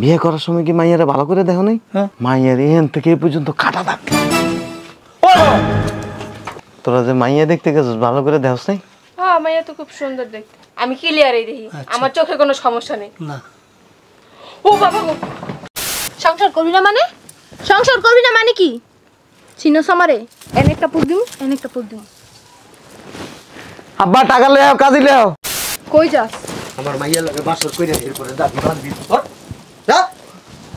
বিয়ে করার সময় কি মাইয়ারে ভালো করে দেখো নাই? মাইয়ার এখান থেকে এই পর্যন্ত কাটা দাগ। তোরা যে মাইয়া দেখতে গেছিস ভালো করে দেখছ নাই? হ্যাঁ, মাইয়া তো খুব সুন্দর দেখতে, আমি ক্লিয়ারই দেখি, আমার চোখে কোনো সমস্যা নেই। না ও বাবা গো, সংসার করবি না মানে? সংসার করবি না মানে কি? চিনস আমারে? এনে একটা পুত দিম, এনে একটা পুত দিম। আব্বা টাকা লেও, কাজী লেও। কই যাস? আমার মাইয়ার লগে বাসর কইরা এরপরে দাবি বাঁধবি যা।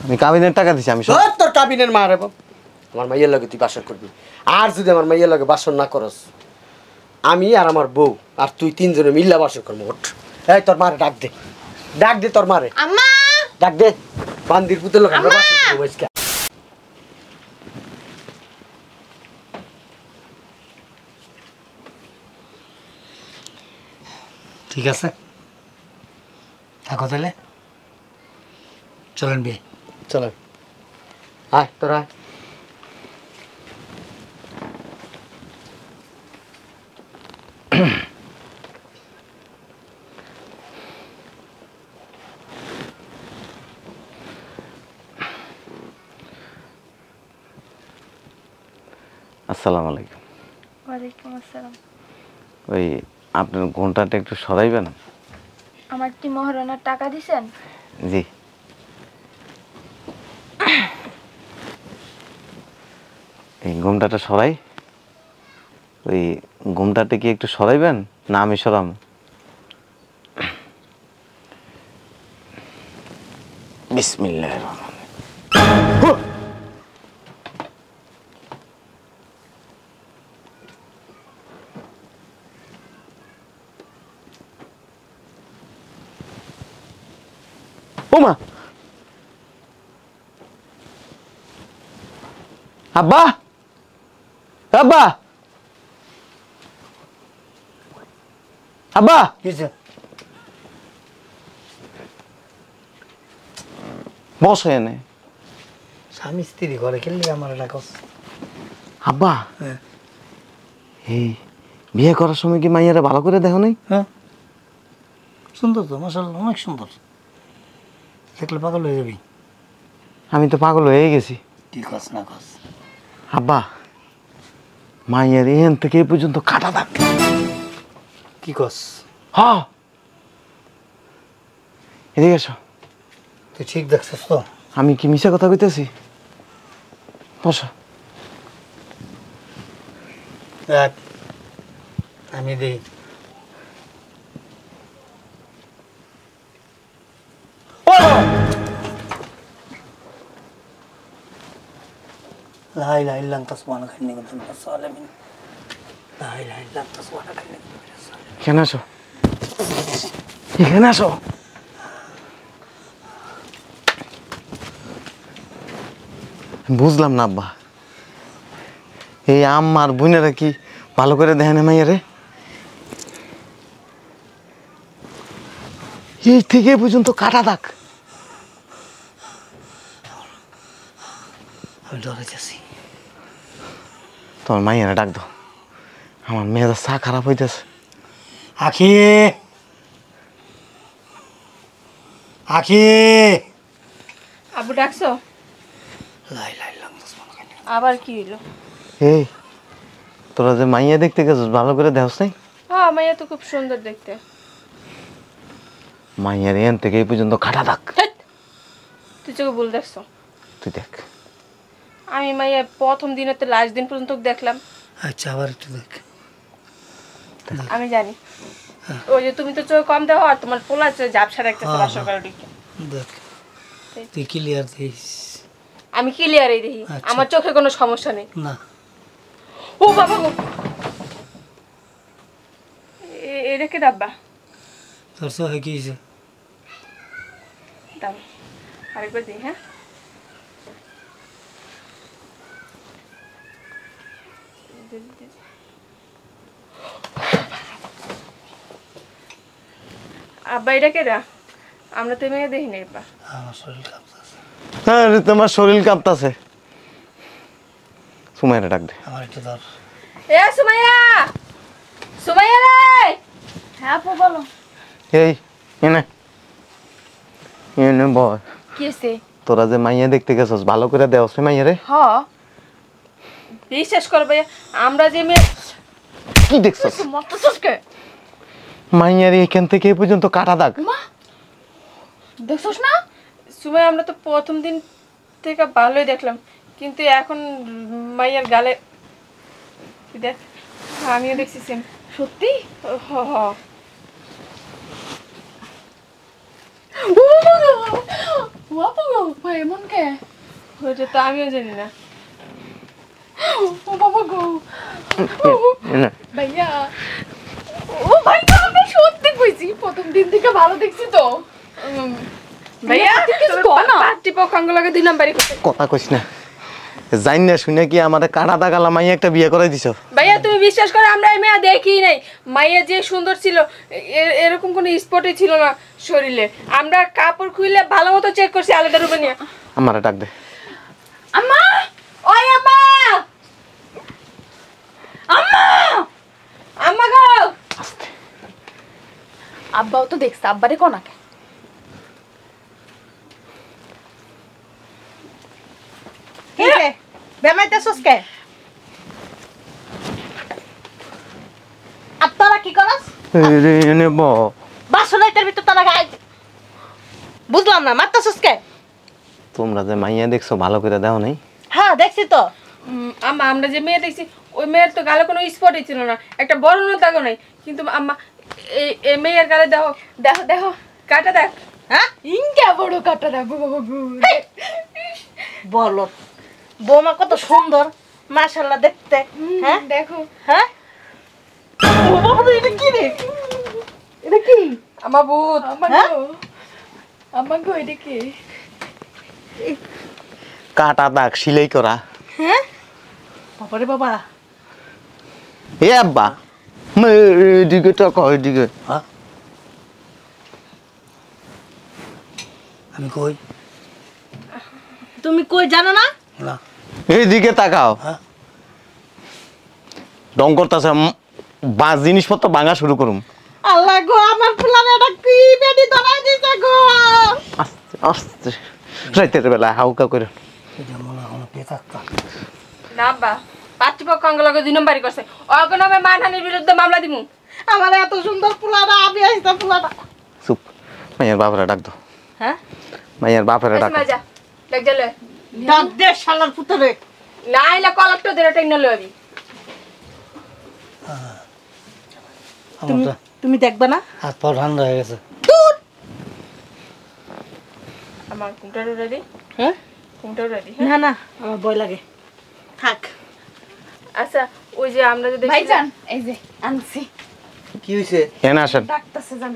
আমি কাবিনের টাকা দিছি, আমি সব তোর কাবিনের মা রে বাপ। আমার মাইয়ার লগে তুই বাসর করবি, আর যদি আমার মাইয়ার লগে বাসর না করস, আমি আর আমার বউ আর তুই তিনজনে মিল্লা বাসর করবো। ওঠ, এই তোর মারে ডাক দে, ডাক দে তোর মারে। আম্মা ডাক দে, বান্দির পুতের লগে আমরা বাসর করবো আজকে। ঠিক আছে, থাকো তাহলে। চলেন বিয়ে, চলেন। আয় তোরা আয়। আসসালামু আলাইকুম। ওয়ালাইকুম আসসালাম। ওই আপনার ঘন্টাটা একটু সরাইবেন? আমার কি মহারণার টাকা দিছেন? জি। এই ঘুমটাটা সরাই, ওই ঘুমটাটা কি একটু সরাইবেন না আমি সরাম? বিসমিল্লাহির রহমানির রহিম। ওমা, আব্বা, আব্বা, আব্বা, কিছে বস এনে। স্বামী স্ত্রী ঘরে খেললি আমার ডাকস। আব্বা, হ্যাঁ এই বিয়ে করার সময় কি মাইয়ারে ভালো করে দেখো নাই? হ্যাঁ, সুন্দর তো, মাশাআল্লাহ অনেক সুন্দর, দেখলে পাগল হয়ে যাবি। আমি তো পাগল হয়ে গেছি। কি কস না কস? আব্বা, মাইয়ার এখান থেকে এই পর্যন্ত কাটা দাগ। কি কস? হ্যাঁ, এদিকে এসো। তুই ঠিক দেখছিস তো? আমি কি মিশা কথা কইতেছি? বসো। দেখ, আমি দিই। لا إله إلا أنت سبحانك إني كنت من الظالمين. لا إله إلا أنت سبحانك إني كنت من الظالمين. এখানে আসো, এখানে আসো। বুঝলাম না আব্বা, এই আম্মার বোনেরা কি ভালো করে দেখে না মাইয়ারে? এই থেকে এই পর্যন্ত কাটা দাগ। আমি ডরে যাচ্ছি। তোমার মাইয়ারে ডাক দাও, আমার মেয়েদের চা খারাপ হইতেছে। আখি, আখি। আবু ডাকছো? লা ইলাহা ইল্লা আনতা সুবহানাকা ইন্নী। আবার কি হইলো? এই তোরা যে মাইয়া দেখতে গেছিস ভালো করে দেখছ নাই? হ্যাঁ, মাইয়া তো খুব সুন্দর দেখতে। মাইয়ার এখান থেকে এই পর্যন্ত কাটা দাগ। ধ্যাৎ, তুই চোখে ভুল দেখছো। তুই দেখ। আমি মাইয়া প্রথম দিনেতে লাস্ট দিন পর্যন্ত দেখলাম। আচ্ছা, আবার একটু দেখ। আমি জানি, ওই যে তুমি তো চোখ কম দেখো আর তোমার পোলা ঝাপসা রাখতেছে বাসর করে দিকে। দেখ, তুই ক্লিয়ার দিস। আমি ক্লিয়ারই দেখি, আচ্ছা। আমার চোখে কোনো সমস্যা নেই। না, ও বাবা গো, এটা কে ডাব্বা? তোর চোখে কি হয়েছে? দাও আরেকবার দিই। হ্যাঁ, আব্বা এটা কেডা? আমরা তো মেয়ে দেখি না এবার। আমার শরীর কাঁপতেছে। হ্যাঁ, তোমার শরীর কাঁপতাছে। সুমাইরা ডাক দে। আমার একটু ধর। এ সুমাইয়া, সুমাইয়া রে। হ্যাঁ আপু বলো। এই এনে এনে বয় কি হয়েছে? তোরা যে মাইয়া দেখতে গেছস ভালো করে দেওস মাইয়া রে হ বিশ্বাস কর ভাইয়া, আমরা যে মেয়ে কি দেখছস মরতেছকে মাইয়া রে এখান থেকে এ পর্যন্ত কাটা দাগ মা দেখছস না সুমাই? আমরা তো প্রথম দিন থেকে ভালোই দেখলাম, কিন্তু এখন মাইয়ার গালে দেখ, আমিও দেখছি সেম। সত্যি? হ হ। এমন কে? ওইটা তো আমিও জানি না। ও বাবা গো, এনে ভাইয়া ও ভাইয়া, আমি সত্যি কইছি প্রথম দিন থেকে ভালো দেখছি তো। ভাইয়া কিছু কো না, পার্টি পক্ষাঙ্গ লাগে 2 নাম্বারই করতে। কথা কইস না, জানি না শুনে কি আমাদের কাটা দাগালা মাইয়া একটা বিয়ে করে দিছ। ভাইয়া তুমি বিশ্বাস করো, আমরা এই মেয়ে দেখি নাই। মাইয়া যে সুন্দর ছিল এরকম কোনো স্পটই ছিল না শরীরে। আমরা কাপড় খুলে ভালো মতো চেক করছি আলাদা রুমে নিয়ে। আমারে ডাক দে। আম্মা, ওই আম্মা, আম্মা, আম্মা গো। আব্বাও তো দেখছে, আব্বারে কোনাকে কে বেমাইতেছস কে? আর তোরা কি করস? রে এনে ব বাসনাইতের ভিতর তোরা গাই বুঝলাম না, মারতেছস কে? তোমরা যে মাইয়া দেখছো ভালো করে দাও নাই। হ্যাঁ দেখছি তো। আম্মা আমরা যে মেয়ে দেখছি ওই মেয়ের তো গালে কোনো স্পটই ছিল না, একটা বড় দাগও নাই। কিন্তু আম্মা এই মেয়ের গালে দেখো দেখো দেখো কাটা দেখ। হ্যাঁ ইনকা বড় কাটা দেখো বাবা গো। বলো বৌমা কত সুন্দর মাশাআল্লাহ দেখতে। হ্যাঁ দেখো হ্যাঁ ও বাবা এটা কি রে? এটা কি? আমার ভূত। আম্মা হ্যাঁ? গো, আম্মা গো এটা কি? কাটা দাগ সিলাই করা। হ্যাঁ বাবারে বাবা। এ আব্বা এদিকে টাকা এদিকে। আমি কই তুমি কই জানো না? না এইদিকে তাকাও। হ্যাঁ। ডং করতেছে বাস জিনিসপত্র ভাঙা শুরু করুম। আল্লাহ গো, আমার ফুলারে এটা কি বেডি ধরাই দিছে গো। আস্তে আস্তে রাতের বেলা হাউকা করে। এটা মনে হয় পেতাক্কা না আব্বা, পার্টি পক্ষাঙ্গ লাগে 2 নাম্বারই করছে। অগণমে মানহানির বিরুদ্ধে মামলা দিমু। আমার এত সুন্দর ফুলাটা আমি আইতা ফুলাটা। চুপ, মাইয়ার বাপরে ডাক দো। হ্যাঁ মাইয়ার বাপরে ডাক এসমা যা দেখ গেলে ডাক দে শালার পুতরে। না আইলা কলেক্টর ধরে টেনে লবি। আমার তো তুমি দেখবে না? হাত পা ঠান্ডা হয়ে গেছে। আমার কুমটারও রেডি। হ্যাঁ কুমটারও রেডি। না না আমার ভয় লাগে, থাক। আচ্ছা ওই যে আমরা যে দেখি ভাইজান এই যে আনছি। কি হইছে? এনে আসেন। ডাকতেছে জান।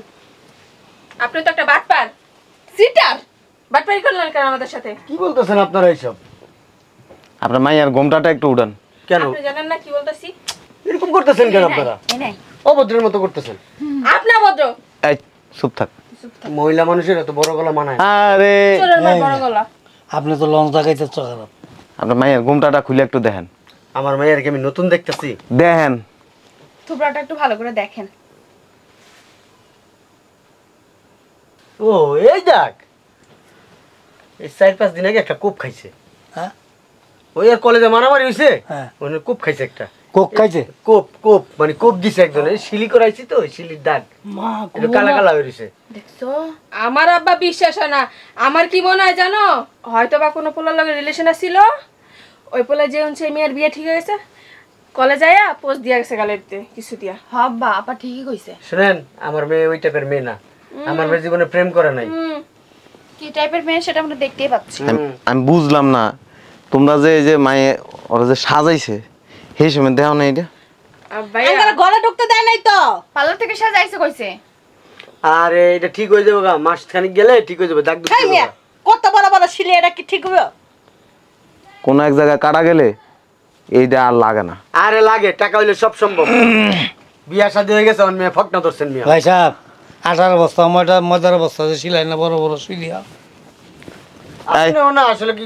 আপনি তো একটা বাটপার, সিটার। বাটপারি করলেন কেন আমাদের সাথে? কি বলতেছেন আপনারা এইসব? আপনার মাইয়ার গোমটাটা একটু উড়ান। কেন আপনি জানেন না কি বলতেছি? এরকম করতেছেন কেন আপনারা? এই নাই অভদ্রের মতো করতেছেন। আপনি ভদ্র, এই চুপ থাক। মহিলা মানুষের এত বড় গলা মানায় না। আরে চোরের মার বড় গলা। আপনি তো লঞ্চ দেখাইতে খারাপ। আপনার মাইয়ার গোমটাটা খুলে একটু দেখেন। আমার মেয়েরকে আমি নতুন দেখতেছি। দেখেন থুবড়াটা একটু ভালো করে দেখেন। ও এই যাক, এই 4-5 দিন আগে একটা কোপ খাইছে। হ্যাঁ ওই আর কলেজে মারামারি হইছে। হ্যাঁ। ওখানে কোপ খাইছে একটা। কোক খাইছে কোপ কোপ মানে কোপ দিছে একজন, এই শিলি করাইছি তো, শিলির দাগ মা একটু কালা কালা হয়ে রইছে। দেখছো, আমার আব্বা বিশ্বাস হয় না। আমার কি মনে হয় জানো, হয়তো বা কোনো পোলার লগে রিলেশন ছিল, ওই পোলা যে হচ্ছে মেয়ের বিয়ে ঠিক হয়ে গেছে, কলেজে আয়া পোস্ট দিয়া গেছে গালেতে কিছু দিয়া। হাব্বা আপা ঠিকই কইছে। শুনেন, আমার মেয়ে ওই টাইপের মেয়ে না। আমার মেয়ে জীবনে প্রেম করে নাই। কি টাইপের মেয়ে সেটা আমরা দেখতেই পাচ্ছি। আমি বুঝলাম না, তোমরা যে এই যে মায়ে ওরা যে সাজাইছে সেই সময় দেও না এটা। ভাইয়া আমার ঘরে ঢুকতে দেয় নাই তো। পার্লার থেকে সাজাইছে কইছে। আরে এটা ঠিক হয়ে যাবে গা, মাস খানিক গেলে ঠিক হয়ে যাবে, দাগ দুটো খাই মিয়া, কত বড় বড় শিলে, এটা কি ঠিক হবে? কোন এক জায়গায় কাটা গেলে এইটা আর লাগে না। আরে লাগে, টাকা হইলে সব সম্ভব। বিয়া শাদী হয়ে গেছে, আমার মেয়ে ফকনা ধরছেন মিয়া। ভাই সাহেব 18 বস্তা ময়দার বস্তা যে সিলাই না বড় বড় সিলিয়া। আপনিও না আসলে কি,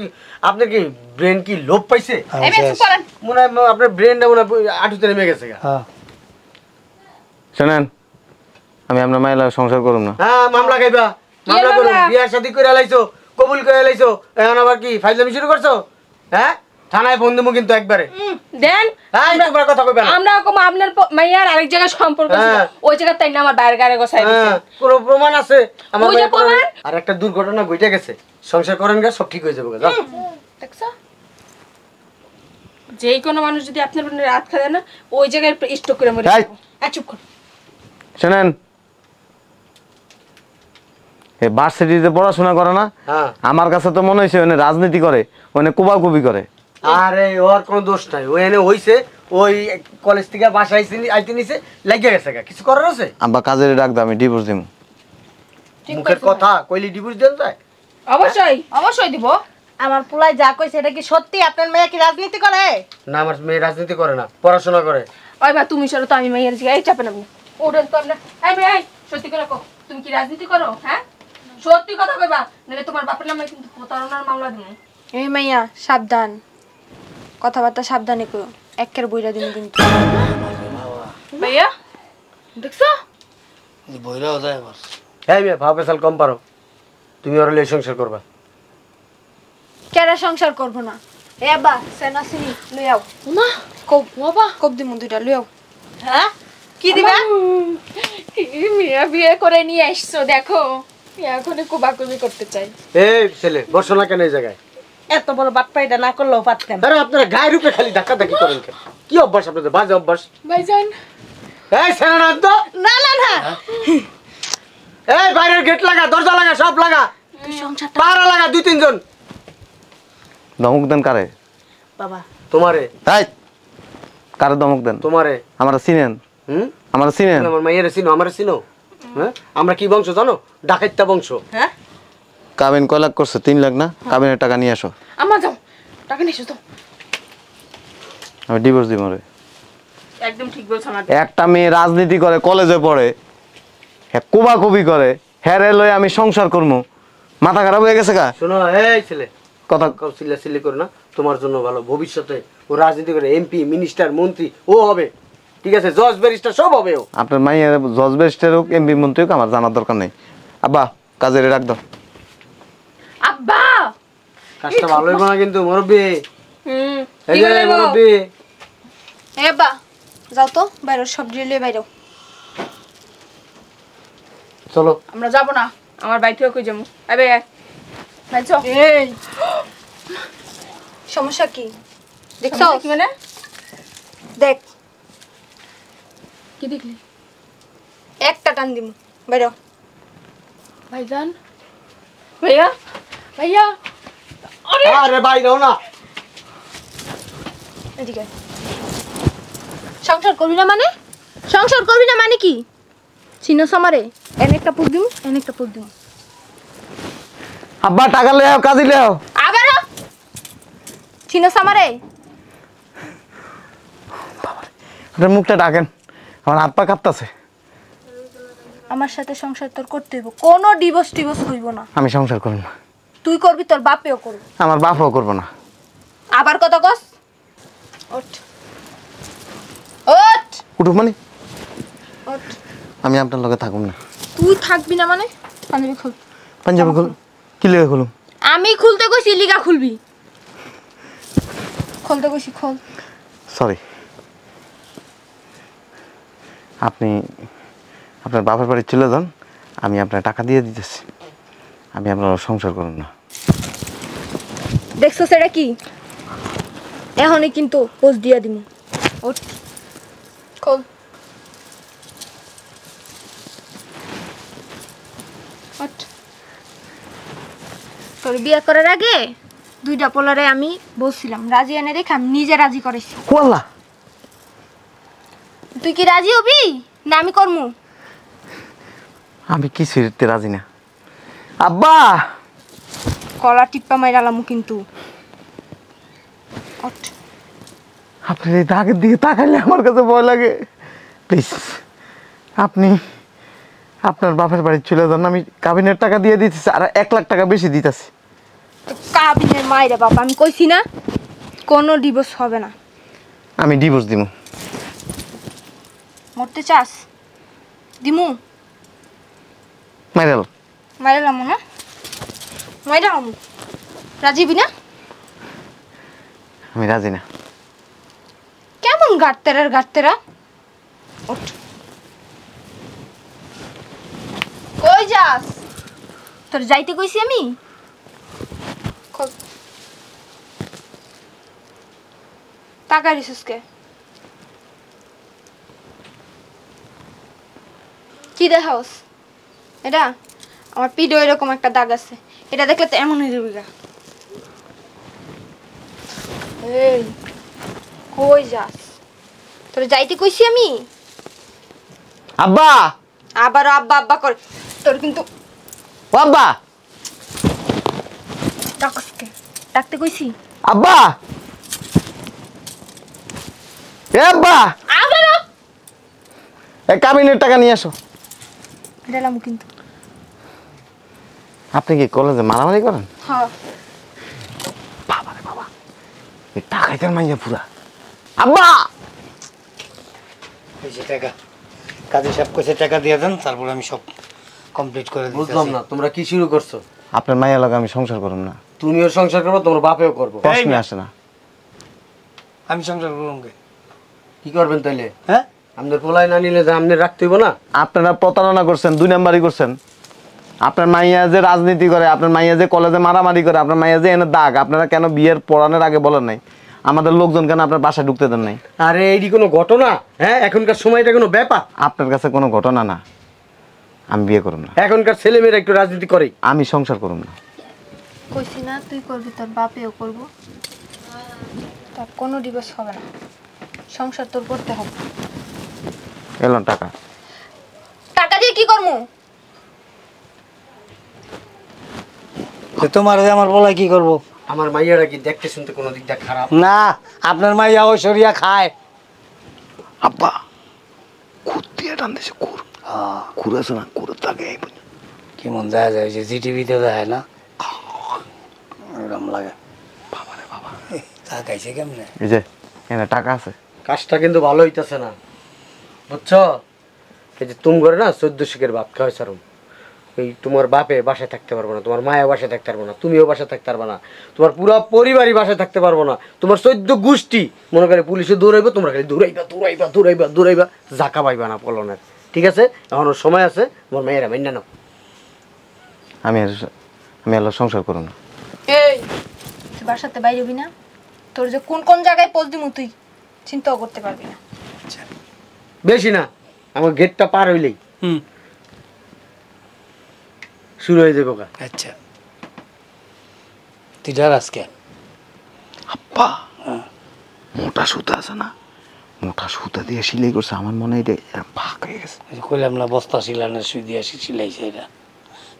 আপনার কি ব্রেন কি লোপ পাইছে? এই মেয়ে চুপ করেন। মনে হয় আপনার ব্রেনটা মনে হয় আটুতে নেমে গেছে গা। হ্যাঁ শোনেন, আমি আপনার মায়ের সংসার করুম না। হ্যাঁ মামলা খাইবা। মামলা করুন বিয়া শাদী করে লাইছো কবুল করে লাইছো এখন আবার কি ফাইজলামি শুরু করছো হ্যাঁ থানায় ফোন দেবো কিন্তু একবারে দেন এই তোমরা কথা কইবে না আমরা কম আপনার মাইয়ার আরেক জায়গায় সম্পর্ক ছিল হ্যাঁ। ওই জায়গা তাই না আমার বাইরে গাড়ি গোছাই দিছে হ্যাঁ কোনো প্রমাণ আছে আমার ওই যে ভাইয়ের প্রমাণ? আর একটা দুর্ঘটনা ঘটে গেছে সংসার করেন গা সব ঠিক হয়ে যাবে যাও দেখছো যেই কোনো মানুষ যদি আপনার উপর রাত খায় না ওই জায়গায় স্টক করে মরে এই! যাবো চুপ কর শোনেন এই ভার্সিটিতে পড়াশোনা করে না হ্যাঁ আমার কাছে তো মনে হয়েছে ওনে রাজনীতি করে ওনে কুবাকুবি করে আরে ওর কোনো দোষ নাই ওই এনে হইছে ওই কলেজ থেকে বাসায় আইতে নিছে লাগিয়ে গেছে গা কিছু করার আছে আব্বা কাজের ডাক দাও আমি ডিভোর্স দিব মুখের কথা কইলি ডিভোর্স দেন যায় অবশ্যই অবশ্যই দিব আমার পোলাই যা কইছে এটা কি সত্যি? আপনার মেয়ে কি রাজনীতি করে? না আমার মেয়ে রাজনীতি করে না পড়াশোনা করে ওই মা তুমি সরো তো আমি মাইয়ার জিগা এই চাপে নাবো ওডেন তো আমরা এই মেয়ে এই সত্যি করে কও তুমি কি রাজনীতি করো হ্যাঁ সত্যি কথা কইবা নালে তোমার বাপের নামে কিন্তু প্রতারণার মামলা দিমু এই মাইয়া সাবধান, কথাবার্তা সাবধানে কইও, একের বইরা দিন কিন্তু। ভাইয়া দেখছো বইরাও যায় আমার হ্যাঁ মেয়ে ভাব পেশাল কম পারো তুমি ওর লিয়ে সংসার করবা কেরা সংসার করবো না? এ আব্বা সেনা সিনি লই আও। মা কব বাবা কব দিমু দুইটা লই আও। হ্যাঁ কি দিবা? এই মেয়ে বিয়ে করে নিয়ে আসছো দেখো এখনই কুবাকুবি করতে চাই এই ছেলে বসো না কেন এই জায়গায় এত বড় বাটপাইটা না করলেও পারতেন। আরে আপনারা গায়ের উপরে খালি ধাক্কা ধাক্কি করেন কেন কি অভ্যাস আপনাদের বাজে অভ্যাস ভাইজান এই সেনানাথ তো না না না এই বাইরের গেট লাগা দরজা লাগা সব লাগা সংসারটা পাহারা লাগা দুই তিনজন ধমক দেন কারে? বাবা তোমারে তাই কারে ধমক দেন? তোমারে আমরা চিনেন? হুম আমরা চিনেন? আমার মাইয়ের চিনো আমার চিনো হ্যাঁ আমরা কি বংশ জানো ডাকাইত্যা বংশ হ্যাঁ কাবিন কয় লাখ করছে? 3 লাখ না? কাবিনের টাকা নিয়ে আসো, আমার যাও টাকা নিয়ে এসো তো আমি ডিভোর্স দিব রে। একদম ঠিক বলছো আমার একটা মেয়ে রাজনীতি করে কলেজে পড়ে হ্যাঁ কুবাকুবি করে হ্যাঁ রে লই আমি সংসার করবো, মাথা খারাপ হয়ে গেছে গা শোনো এই ছেলে কথা চিল্লাচিল্লি করে না তোমার জন্য ভালো ভবিষ্যতে ও রাজনীতি করে এমপি মিনিস্টার মন্ত্রী ও হবে ঠিক আছে জজ ব্যারিস্টার সব হবে ও আপনার মাইয়ের জজ ব্যারিস্টার হোক এমপি মন্ত্রী হোক আমার জানার দরকার নেই। আব্বা কাজের ডাক দাও। আব্বা কাজটা ভালো হইব না কিন্তু মুরব্বি হুম এই যে মুরব্বি এ আব্বা যাও তো বাইরে সব লই বাইরে। চলো আমরা যাব না আমার বাড়ি থেকে কই যাবো আবে ভাইছো এই সমস্যা কি দেখছো? কি মানে দেখ কি দেখলি একটা টান দিমু বাইরে। ভাইজান ভাইয়া ভাইয়া আরে ভাই দাও না এদিকে আয়। সংসার করবি না মানে? সংসার করবি না মানে কি? চিনস আমারে? এনে একটা পুত দিমু, এনে একটা পুত দিমু। আব্বা টাকা লে আও, কাজে লে আও। আবারও চিনস আমারে? আপনার মুখটা ডাকেন, আমার হাত পা কাঁপতাছে। আমার সাথে সংসার তোর করতে হইব, কোনো ডিভোর্স টিভোর্স হইব না। আমি সংসার করব না, তুই করবি, তোর বাপেও করবে। আমার বাপও করবো না। আবার কত কস? ওঠ ওঠ উঠুক মানে ওঠ। আমি আপনার লগে থাকুম না। তুই থাকবি না মানে? পাঞ্জাবি খুল। পাঞ্জাবি খুল, কি লেগে খুলুম? আমি খুলতে কইছি, লিগা খুলবি। খুলতে কইছি, খোল। সরি, আপনি আপনার বাপের বাড়ি চলে যান, আমি আপনার টাকা দিয়ে দিতেছি, আমি আপনার সংসার করুন না। দেখছো সেটা কি? এখনই কিন্তু পোস্ট দিয়া দিমু। ওঠ খোল। ওঠ। তোর বিয়ে করার আগে দুইটা পোলারে আমি বলছিলাম রাজি এনে রেখে আমি নিজে রাজি করেছি। কোয়াল্লা, তুই কি রাজি হবি না আমি করমু? আমি কিছুতে রাজি না। আব্বা কলা টিপ্পা মাইরালামু কিন্তু। ওঠ। আপনার এই দাগের দিকে তাকাইলে আমার কাছে ভয় লাগে। প্লিজ আপনি আপনার বাপের বাড়ি চলে যান, আমি কাবিনের টাকা দিয়ে দিতেছি আর 1 লাখ টাকা বেশি দিতেছি। কাবিনের মাইরা বাবা, আমি কইছি না কোনো ডিভোর্স হবে না। আমি ডিভোর্স দিব। মরতে চাস? দিমু। মাইরাল মাইরালাম না মাইরালাম রাজিবি না আমি রাজি না। কেমন গাড়তেরা ওঠ কই যাস তোর যাইতে কইছি আমি টাকা রিসুসকে কি দেখাওস এটা আমার পিঠে এরকম একটা দাগ আছে এটা দেখলে তো এমন হয়ে যাবে গা এই কই যাস তোর যাইতে কইছি আমি আব্বা আবার আব্বা আব্বা করে তোর কিন্তু ও আব্বা ডাকসকে ডাকতে কইছি আব্বা এ আব্বা আবার এই কাবিনের টাকা নিয়ে আসো। দিলাম কিন্তু আপনি কি কলেজে মারামারি করেন? হ্যাঁ বাবা রে বাবা এই টাকাইতের মাইয়া পুরা। আব্বা এই যে টাকা কাজী সাহেব কইছে টাকা দিয়ে দেন, তারপর আমি সব কমপ্লিট করে দিচ্ছি। বুঝলাম না তোমরা কি শুরু করছো? আপনার মাইয়া লগে আমি সংসার করুম না, তুমিও সংসার করবো, তোমার বাপেও করবো। প্রশ্ন আসে না। আমি সংসার করুম কে? কি করবেন তাইলে? হ্যাঁ আমাদের পোলাই না নিলে যে আপনি রাখতে হইব না? আপনারা প্রতারণা করছেন, 2 নাম্বারই করছেন। আপনার মাইয়া যে রাজনীতি করে, আপনার মাইয়া যে কলেজে মারামারি করে, আপনার মাইয়া যে এনে দাগ, আপনারা কেন বিয়ের পড়ানোর আগে বলেন নাই? আমাদের লোকজন কেন আপনার বাসায় ঢুকতে দেন নাই? আরে এইটি কোনো ঘটনা? হ্যাঁ, এখনকার সময়টা কোনো ব্যাপার? আপনার কাছে কোনো ঘটনা না। আমি বিয়ে করুম না, এখনকার ছেলেমেয়েরা একটু রাজনীতি করে। আমি সংসার করুম না। কইছি না তুই করবি, তোর বাপেও করবো, তার কোনো ডিভোর্স হবে না, সংসার তোর করতে হবে। এলন টাকা। টাকা দিয়ে কি করবো? তো তোমার যে আমার বলা কি করব? আমার মাইয়ারা কি দেখতে শুনতে কোনো দিক দিয়ে খারাপ? না, আপনার মাইয়া ঐশ্বরিয়া খায়। আব্বা কুর দিয়ে টান দিছে, কুর কুর আছে না, কুরের দাগে এই কি মন দেখা যায় যে জিটিভিতে দেখায় না, এরকম লাগে। বাবা রে বাবা, তা খাইছে কেমনে? এই যে এখানে টাকা আছে। কাজটা কিন্তু ভালো হইতাছে না, বুঝছো? এই যে তুমি করে না 14 শিখের ভাত খাওয়াই সারুম, এই তোমার বাপে বাসায় থাকতে পারবো না, তোমার মায়া বাসায় থাকতে পারবো না, তুমিও বাসায় থাকতে পারবো না, তোমার পুরো পরিবারই বাসায় থাকতে পারবো না, তোমার 14 গোষ্ঠী মনে করে পুলিশে দৌড়াইবো, তোমরা খালি দৌড়াইবা জাকা পাইবা না পলনের। ঠিক আছে, এখনো সময় আছে, তোমার মেয়েরা মাইনা নাও। আমি এলো সংসার করুম না। এই তুই বাসাতে বাইরে হবি না, তোর যে কোন কোন জায়গায় পোস্ট দিমু তুই চিন্তাও করতে পারবি না। বেশি না, আমার গেটটা পার হইলেই হুম, শুরু হয়ে যাবো। আচ্ছা তুই যার আজকে আব্বা মোটা সুতা আছে না, মোটা সুতা দিয়ে সিলাই করছে, আমার মনে হয় এটা ভাগ হয়ে গেছে। কইলাম না বস্তা শিলানের সুই দিয়ে সিলাইছে, এটা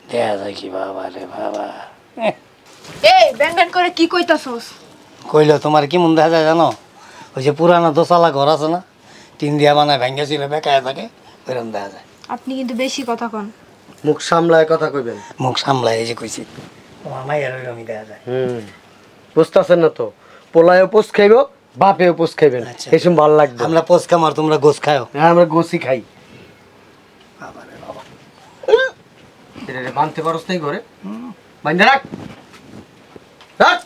দেখা যায় কি? বাবা রে বাবা, এই ব্যান ব্যান করে কি কইতাছস? কইলো তোমার কি মন দেখা যায় জানো? ওই যে পুরানো দোসালা ঘর আছে না, টিন দিয়া বানায় ভেঙ্গে ছিল বেকায় থাকে, ওইরকম দেখা যায়। আপনি কিন্তু বেশি কথা কন। মুখ সামলায় কথা কইবেন। মুখ সামলায় এই যে কইছি, তোমার মায়ের ওইরকমই দেখা যায়। বুঝতেছেন না তো? পোলায়ও পোষ খাইব, বাপেও পোষ খাইবেন, আচ্ছা। এইসব ভালো লাগবে। আমরা পোষ খামার, তোমরা গোস খাও। হ্যাঁ, আমরা গোসি খাই। এটা রে বানতে পারস নাই ঘরে, বান্ধে রাখ। রাখ।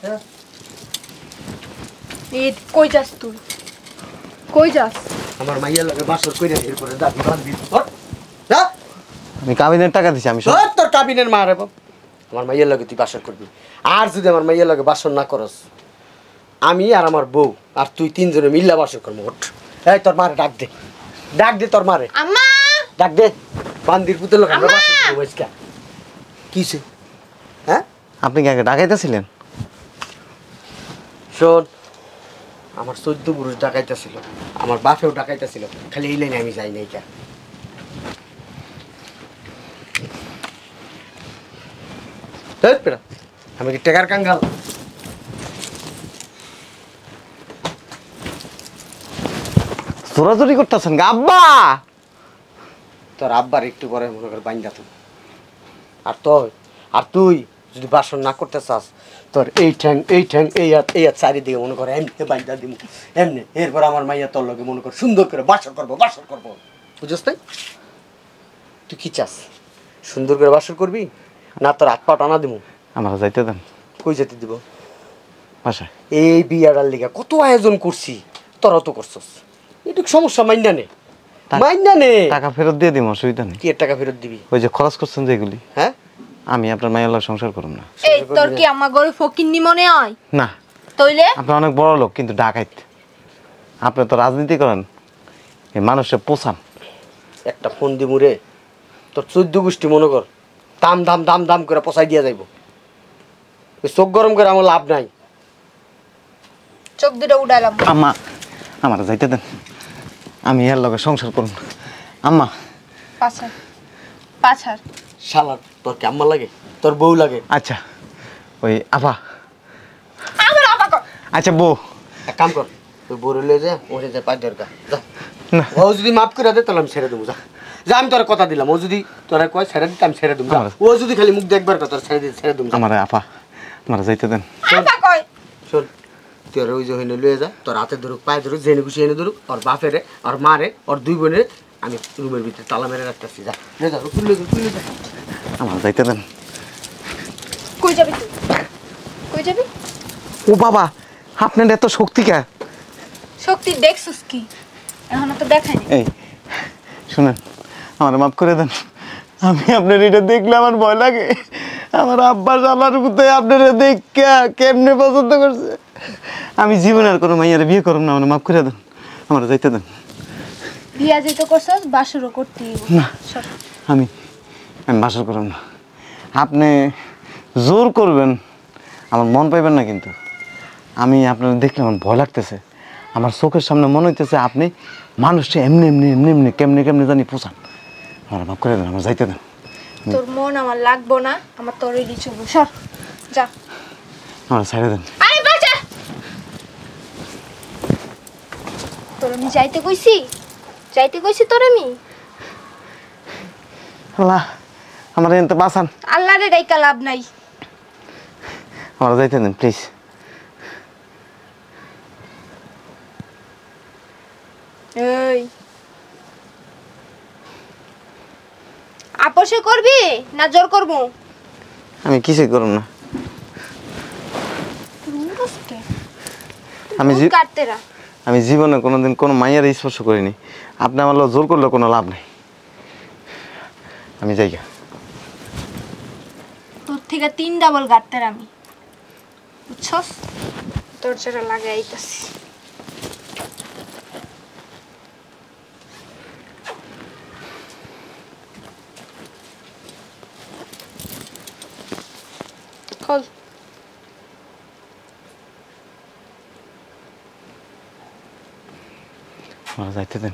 এই কই যাস তুই? কই যাস? আমার মাইয়ার লগে বাসর কইরা এরপরে দাবি বাঁধবি। ধর, যা। আমি কাবিনের টাকা দিছি, আমি ধর তোর কাবিনের মা রে বাপ। আমার মাইয়ার লগে তুই বাসর করবি, আর যদি আমার মাইয়ার লগে বাসর না করস, আমি আর আমার বউ আর তুই 3 জনে মিল্লা বাসর করবো। ওঠ। এই তোর মারে ডাক দে, ডাক দে তোর মারে, আম্মা ডাক দে। বান্দির পুতের লোক আমরা বাসর করবো আজকে। কিছে? হ্যাঁ, আপনি কি আগে ডাকাইতেছিলেন? শোন, আমার 14 পুরুষ ডাকাইতেছিল, আমার বাপেও ডাকাইতেছিল, খালি এই লাইনে আমি যাই নাই। কে আমি কি টেকার কাঙ্গাল? চোরাচুরি করতেছেন গা আব্বা? তোর আব্বার একটু পরে মনে কর বাইন্দা তুই, আর তুই যদি বাসন না করতে চাস, তোর এই ঠ্যাং এই হাত চারিদিকে মনে করে এমনি বাইন্দা দিব, এমনি। এরপর আমার মাইয়া তোর লগে মনে কর সুন্দর করে বাসর করবো। বুঝছ তাই? তুই কি চাস? সুন্দর করে বাসর করবি না তোর হাত পা টানা দিমু। আমার যাইতে দেন কই যেতে দিব? বাসায়। এই বিয়াটার লিগা কত আয়োজন করছি, তোরা তো করছস। এটুক সমস্যা মাইন্না নে, মাইন্না নে। টাকা ফেরত দিয়ে দিম, অসুবিধা নেই। কি এর টাকা ফেরত দিবি? ওই যে খরচ করছেন যেগুলি, হ্যাঁ আমি আপনার মায়ের লগে সংসার করুন না। এই তোর কি আমার ঘরে ফকিন্নি মনে হয়? না, তইলে আপনি অনেক বড় লোক কিন্তু ডাকাইত। আপনি তো রাজনীতি করেন, এই মানুষে পোষান। একটা ফোন দিমু রে, তোর 14 গোষ্ঠী মনে কর দাম দাম দাম দাম করে পচাই দিয়া যাইব। ওই চোখ গরম করে আমার লাভ নাই। চোখ দুটো উড়াইলাম। আম্মা আমার যাইতে দেন, আমি এর লগে সংসার করুন। আম্মা পাছার পাছার শালা তোর কি আম্মা লাগে, তোর বউ লাগে? আচ্ছা ওই আপা, আমার আপা কর। আচ্ছা বউ, এক কাম কর, তুই বউরে লয়ে যা, ওরে যা পাঁচ দরকার যা। না ও যদি মাফ করে দে তাহলে আমি ছেড়ে দেবো, যা যা। আমি তোর কথা দিলাম, ও যদি তোরা কয় ছেড়ে দিতে আমি ছেড়ে দেবো। ও যদি খালি মুখ দেখবার কথা ছেড়ে দিতে ছেড়ে দেবো। আমার আপা আমার যাইতে দেন। আপা কয়। শোন, তুই ওর ওই যে হইনে লয়ে যা, তোর হাতে ধরুক পায়ে ধরুক জেনে খুশি এনে ধরুক, ওর বাপেরে ওর মারে ওর দুই বোনের আমি রুমের ভিতরে তালা মেরে রাখতেছি। যা লে যা, তুলে যা, তুলে যা। আমার যাইতে দেন। কই যাবি তুই? কই যাবি? ও বাবা, আপনার এত শক্তি কে? শক্তি দেখছস কি? এখনো তো দেখাই নাই। এই শুনেন, আমার মাফ করে দেন। আমি আপনার এটা দেখলে আমার ভয় লাগে। আমার আব্বা আমার কোথায় আপনার দেখে কেমনে পছন্দ করছে। আমি জীবনে আর কোনো মাইয়ারে বিয়ে করব না, আমার মাফ করে দেন, আমার যাইতে দেন। বিয়া যেতে করছস বাসুরও করতে হইব। না আমি আমি বাসর করব না। আপনি জোর করবেন, আমার মন পাইবেন না। কিন্তু আমি আপনার দেখলে আমার ভয় লাগতেছে। আমার চোখের সামনে মনে হইতেছে আপনি মানুষটা এমনি এমনি এমনি এমনি কেমনে কেমনে জানি পোষান। আমার মাফ করে দেন, আমার যাইতে দেন। তোর মন আমার লাগবো না, আমার তোরই চুব। সর যা। আমার ছেড়ে দেন। আরে বাঁচা। তোর আমি যাইতে কইছি? যাইতে কইছি তোর আমি? আল্লাহ আমার এনতে বাঁচান। আল্লাহরে ডাইকা লাভ নাই। আমার যাইতে দেন প্লিজ। এই আপোষে করবি না জোর করবো? আমি কিছুই করব না। আমি কাটতেরা আমি জীবনে কোনোদিন কোনো মাইয়ার স্পর্শ করিনি। আপনি আমার লগে জোর করলে কোনো লাভ নেই। আমি যাই গা। তোর থেকে 3 ডাবল কাটতেরা আমি, বুঝছস? তোর যেটা লাগে আইতাছি। খোল। আমার যাইতে দেন।